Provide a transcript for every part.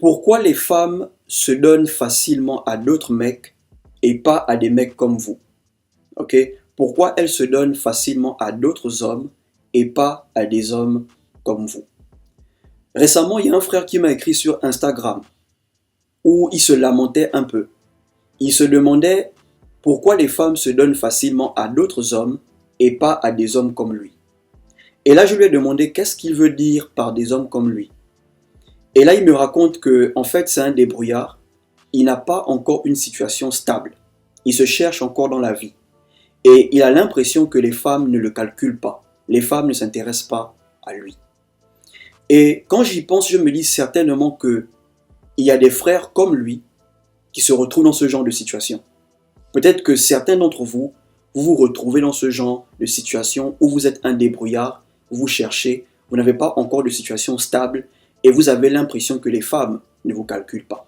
Pourquoi les femmes se donnent facilement à d'autres mecs et pas à des mecs comme vous? Ok? Pourquoi elles se donnent facilement à d'autres hommes et pas à des hommes comme vous? Récemment, il y a un frère qui m'a écrit sur Instagram où il se lamentait un peu. Il se demandait pourquoi les femmes se donnent facilement à d'autres hommes et pas à des hommes comme lui. Et là, je lui ai demandé qu'est-ce qu'il veut dire par des hommes comme lui. Et là, il me raconte que, en fait, c'est un débrouillard. Il n'a pas encore une situation stable. Il se cherche encore dans la vie. Et il a l'impression que les femmes ne le calculent pas. Les femmes ne s'intéressent pas à lui. Et quand j'y pense, je me dis certainement qu'il y a des frères comme lui qui se retrouvent dans ce genre de situation. Peut-être que certains d'entre vous, vous vous retrouvez dans ce genre de situation où vous êtes un débrouillard, vous cherchez, vous n'avez pas encore de situation stable et vous avez l'impression que les femmes ne vous calculent pas.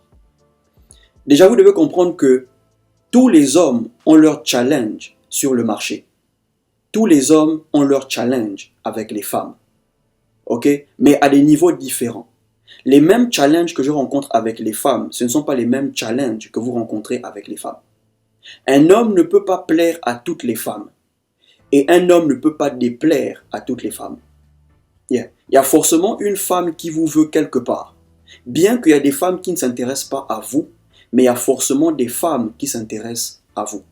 Déjà, vous devez comprendre que tous les hommes ont leur challenge sur le marché. Tous les hommes ont leur challenge avec les femmes. Ok? Mais à des niveaux différents. Les mêmes challenges que je rencontre avec les femmes, ce ne sont pas les mêmes challenges que vous rencontrez avec les femmes. Un homme ne peut pas plaire à toutes les femmes. Et un homme ne peut pas déplaire à toutes les femmes. Il y a forcément une femme qui vous veut quelque part. Bien qu'il y a des femmes qui ne s'intéressent pas à vous, mais il y a forcément des femmes qui s'intéressent à vous.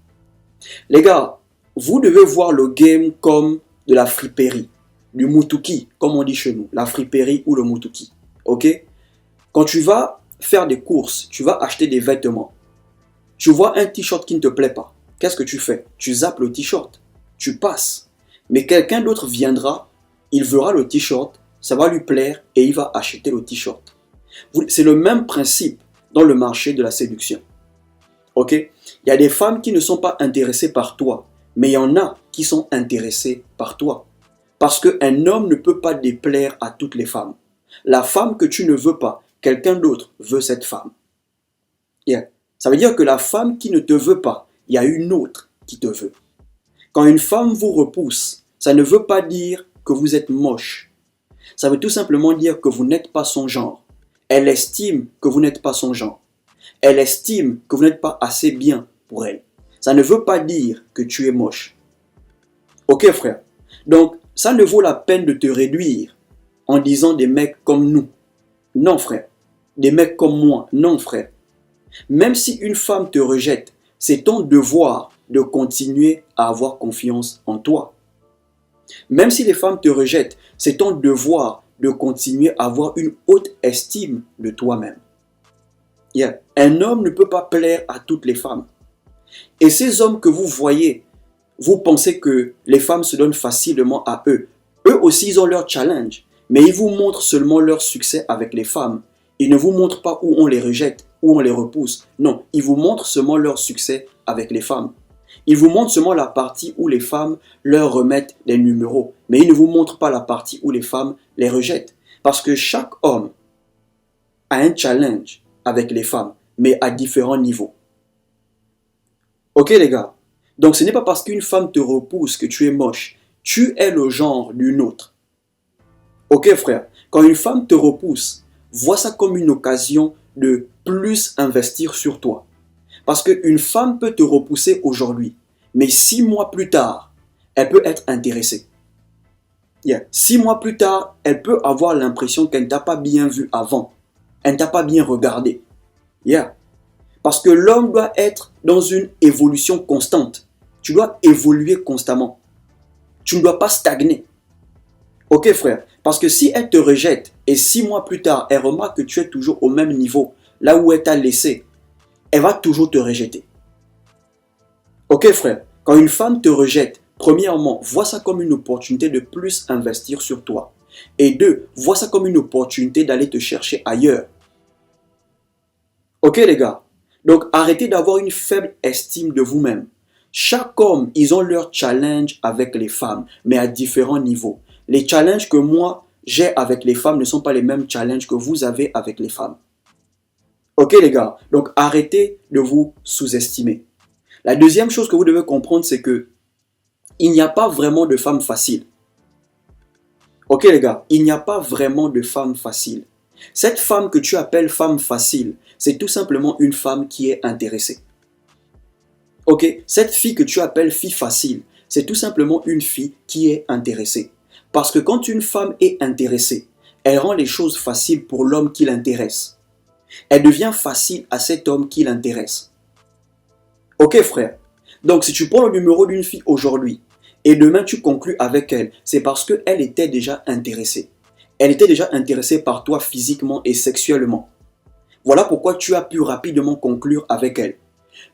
Les gars, vous devez voir le game comme de la friperie, du mutuki, comme on dit chez nous, la friperie ou le mutuki. Ok? Quand tu vas faire des courses, tu vas acheter des vêtements, tu vois un t-shirt qui ne te plaît pas, qu'est-ce que tu fais? Tu zappes le t-shirt, tu passes. Mais quelqu'un d'autre viendra, il verra le t-shirt, ça va lui plaire et il va acheter le t-shirt. C'est le même principe dans le marché de la séduction. Ok? Il y a des femmes qui ne sont pas intéressées par toi, mais il y en a qui sont intéressées par toi. Parce qu'un homme ne peut pas déplaire à toutes les femmes. La femme que tu ne veux pas, quelqu'un d'autre veut cette femme. Ça veut dire que la femme qui ne te veut pas, il y a une autre qui te veut. Quand une femme vous repousse, ça ne veut pas dire que vous êtes moche. Ça veut tout simplement dire que vous n'êtes pas son genre. Elle estime que vous n'êtes pas son genre. Elle estime que vous n'êtes pas assez bien pour elle. Ça ne veut pas dire que tu es moche. Ok frère? Donc, ça ne vaut la peine de te réduire en disant des mecs comme nous. Non frère. Des mecs comme moi. Non frère. Même si une femme te rejette, c'est ton devoir de continuer à avoir confiance en toi. Même si les femmes te rejettent, c'est ton devoir de continuer à avoir une haute estime de toi-même. Un homme ne peut pas plaire à toutes les femmes. Et ces hommes que vous voyez, vous pensez que les femmes se donnent facilement à eux. Eux aussi, ils ont leur challenge. Mais ils vous montrent seulement leur succès avec les femmes. Ils ne vous montrent pas où on les rejette, où on les repousse. Non, ils vous montrent seulement leur succès avec les femmes. Ils vous montrent seulement la partie où les femmes leur remettent des numéros. Mais ils ne vous montrent pas la partie où les femmes les rejettent. Parce que chaque homme a un challenge avec les femmes, mais à différents niveaux. Ok les gars? Donc ce n'est pas parce qu'une femme te repousse que tu es moche. Tu es le genre d'une autre. Ok frère? Quand une femme te repousse, vois ça comme une occasion de plus investir sur toi. Parce qu'une femme peut te repousser aujourd'hui, mais 6 mois plus tard, elle peut être intéressée. 6 mois plus tard, elle peut avoir l'impression qu'elle ne t'a pas bien vu avant. Elle ne t'a pas bien regardé. Parce que l'homme doit être dans une évolution constante. Tu dois évoluer constamment. Tu ne dois pas stagner. Ok frère? Parce que si elle te rejette et 6 mois plus tard, elle remarque que tu es toujours au même niveau, là où elle t'a laissé, elle va toujours te rejeter. Ok frère? Quand une femme te rejette, premièrement, vois ça comme une opportunité de plus investir sur toi. Et deux, vois ça comme une opportunité d'aller te chercher ailleurs. Ok les gars? Donc arrêtez d'avoir une faible estime de vous-même. Chaque homme, ils ont leur challenge avec les femmes, mais à différents niveaux. Les challenges que moi, j'ai avec les femmes ne sont pas les mêmes challenges que vous avez avec les femmes. Ok les gars? Donc arrêtez de vous sous-estimer. La deuxième chose que vous devez comprendre, c'est que il n'y a pas vraiment de femmes faciles. Ok les gars? Il n'y a pas vraiment de femmes faciles. Cette femme que tu appelles femme facile, c'est tout simplement une femme qui est intéressée. Ok? Cette fille que tu appelles fille facile, c'est tout simplement une fille qui est intéressée. Parce que quand une femme est intéressée, elle rend les choses faciles pour l'homme qui l'intéresse. Elle devient facile à cet homme qui l'intéresse. Ok frère? Donc si tu prends le numéro d'une fille aujourd'hui et demain tu conclus avec elle, c'est parce qu'elle était déjà intéressée. Elle était déjà intéressée par toi physiquement et sexuellement. Voilà pourquoi tu as pu rapidement conclure avec elle.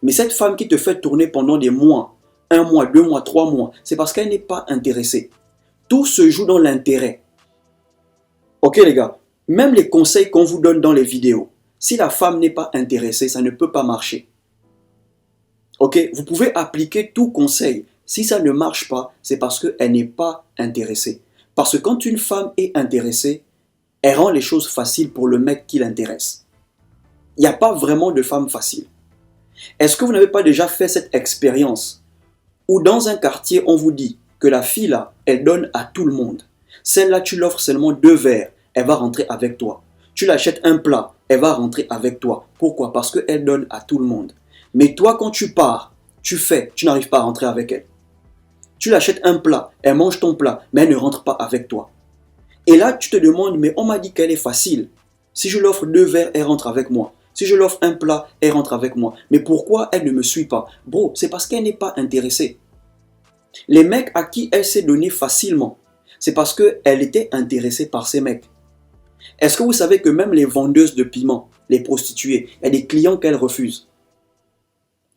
Mais cette femme qui te fait tourner pendant des mois, 1 mois, 2 mois, 3 mois, c'est parce qu'elle n'est pas intéressée. Tout se joue dans l'intérêt. Ok les gars, même les conseils qu'on vous donne dans les vidéos, si la femme n'est pas intéressée, ça ne peut pas marcher. Ok, vous pouvez appliquer tout conseil. Si ça ne marche pas, c'est parce qu'elle n'est pas intéressée. Parce que quand une femme est intéressée, elle rend les choses faciles pour le mec qui l'intéresse. Il n'y a pas vraiment de femme facile. Est-ce que vous n'avez pas déjà fait cette expérience où dans un quartier, on vous dit que la fille là, elle donne à tout le monde. Celle-là, tu l'offres seulement 2 verres, elle va rentrer avec toi. Tu l'achètes un plat, elle va rentrer avec toi. Pourquoi? Parce qu'elle donne à tout le monde. Mais toi, quand tu pars, tu n'arrives pas à rentrer avec elle. Tu l'achètes un plat, elle mange ton plat, mais elle ne rentre pas avec toi. Et là, tu te demandes, mais on m'a dit qu'elle est facile. Si je l'offre 2 verres, elle rentre avec moi. Si je l'offre un plat, elle rentre avec moi. Mais pourquoi elle ne me suit pas? Bro, c'est parce qu'elle n'est pas intéressée. Les mecs à qui elle s'est donnée facilement, c'est parce qu'elle était intéressée par ces mecs. Est-ce que vous savez que même les vendeuses de piment, les prostituées, il y a des clients qu'elles refusent?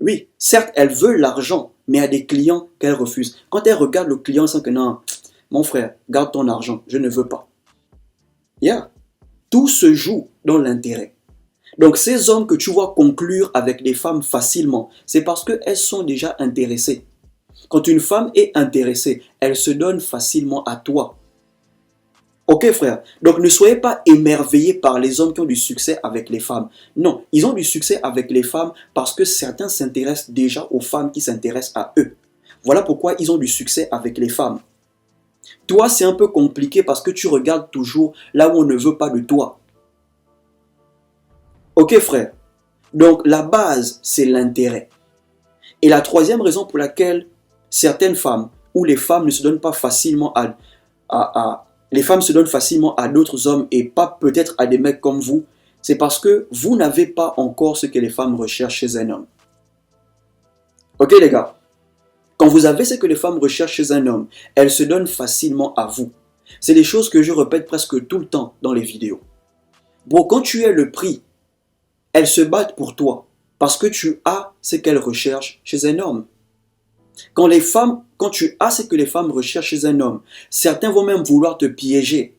Oui, certes, elle veut l'argent, mais il y a des clients qu'elle refuse. Quand elle regarde le client, elle sent que non, mon frère, garde ton argent, je ne veux pas. Yeah. Tout se joue dans l'intérêt. Donc ces hommes que tu vois conclure avec des femmes facilement, c'est parce qu'elles sont déjà intéressées. Quand une femme est intéressée, elle se donne facilement à toi. Ok frère, donc ne soyez pas émerveillés par les hommes qui ont du succès avec les femmes. Non, ils ont du succès avec les femmes parce que certains s'intéressent déjà aux femmes qui s'intéressent à eux. Voilà pourquoi ils ont du succès avec les femmes. Toi, c'est un peu compliqué parce que tu regardes toujours là où on ne veut pas de toi. Ok frère, donc la base, c'est l'intérêt. Et la troisième raison pour laquelle certaines femmes ou les femmes ne se donnent pas facilement les femmes se donnent facilement à d'autres hommes et pas peut-être à des mecs comme vous, c'est parce que vous n'avez pas encore ce que les femmes recherchent chez un homme. Ok les gars, quand vous avez ce que les femmes recherchent chez un homme, elles se donnent facilement à vous. C'est des choses que je répète presque tout le temps dans les vidéos. Bon, quand tu es le prix, elles se battent pour toi parce que tu as ce qu'elles recherchent chez un homme. Quand tu as ce que les femmes recherchent chez un homme, certains vont même vouloir te piéger.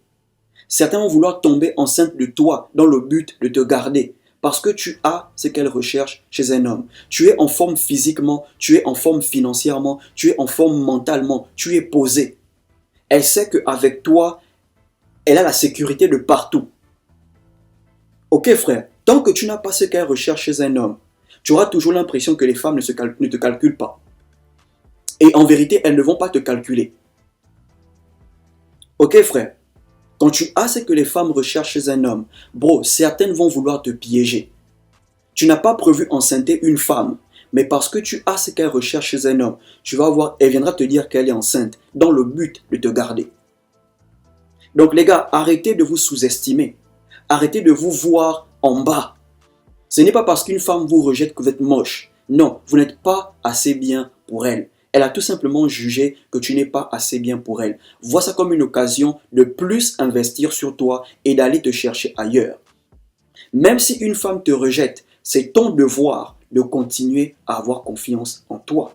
Certains vont vouloir tomber enceinte de toi dans le but de te garder. Parce que tu as ce qu'elles recherchent chez un homme. Tu es en forme physiquement, tu es en forme financièrement, tu es en forme mentalement, tu es posé. Elle sait qu'avec toi, elle a la sécurité de partout. Ok frère, tant que tu n'as pas ce qu'elle recherche chez un homme, tu auras toujours l'impression que les femmes ne te calculent pas. Et en vérité, elles ne vont pas te calculer. Ok frère, quand tu as ce que les femmes recherchent chez un homme, bro, certaines vont vouloir te piéger. Tu n'as pas prévu enceinter une femme, mais parce que tu as ce qu'elle recherche chez un homme, tu vas voir, elle viendra te dire qu'elle est enceinte, dans le but de te garder. Donc les gars, arrêtez de vous sous-estimer. Arrêtez de vous voir en bas. Ce n'est pas parce qu'une femme vous rejette que vous êtes moche. Non, vous n'êtes pas assez bien pour elle. Elle a tout simplement jugé que tu n'es pas assez bien pour elle. Vois ça comme une occasion de plus investir sur toi et d'aller te chercher ailleurs. Même si une femme te rejette, c'est ton devoir de continuer à avoir confiance en toi.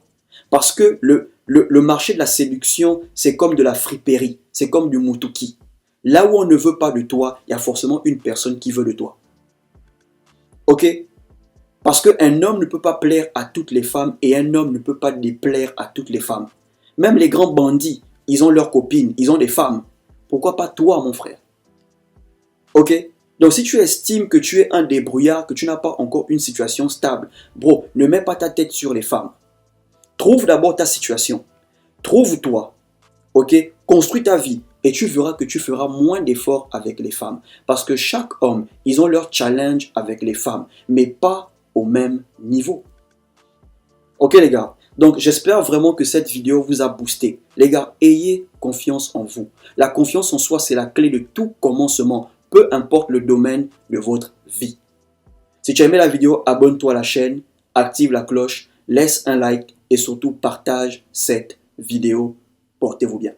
Parce que le marché de la séduction, c'est comme de la friperie, c'est comme du mutuki. Là où on ne veut pas de toi, il y a forcément une personne qui veut de toi. Ok? Parce qu'un homme ne peut pas plaire à toutes les femmes et un homme ne peut pas déplaire à toutes les femmes. Même les grands bandits, ils ont leurs copines, ils ont des femmes. Pourquoi pas toi, mon frère? Ok? Donc si tu estimes que tu es un débrouillard, que tu n'as pas encore une situation stable, bro, ne mets pas ta tête sur les femmes. Trouve d'abord ta situation. Trouve-toi. Ok? Construis ta vie. et tu verras que tu feras moins d'efforts avec les femmes. Parce que chaque homme, ils ont leur challenge avec les femmes, mais pas au même niveau. Ok les gars, donc j'espère vraiment que cette vidéo vous a boosté. Les gars, ayez confiance en vous. La confiance en soi, c'est la clé de tout commencement, peu importe le domaine de votre vie. Si tu as aimé la vidéo, abonne-toi à la chaîne, active la cloche, laisse un like et surtout partage cette vidéo. Portez-vous bien.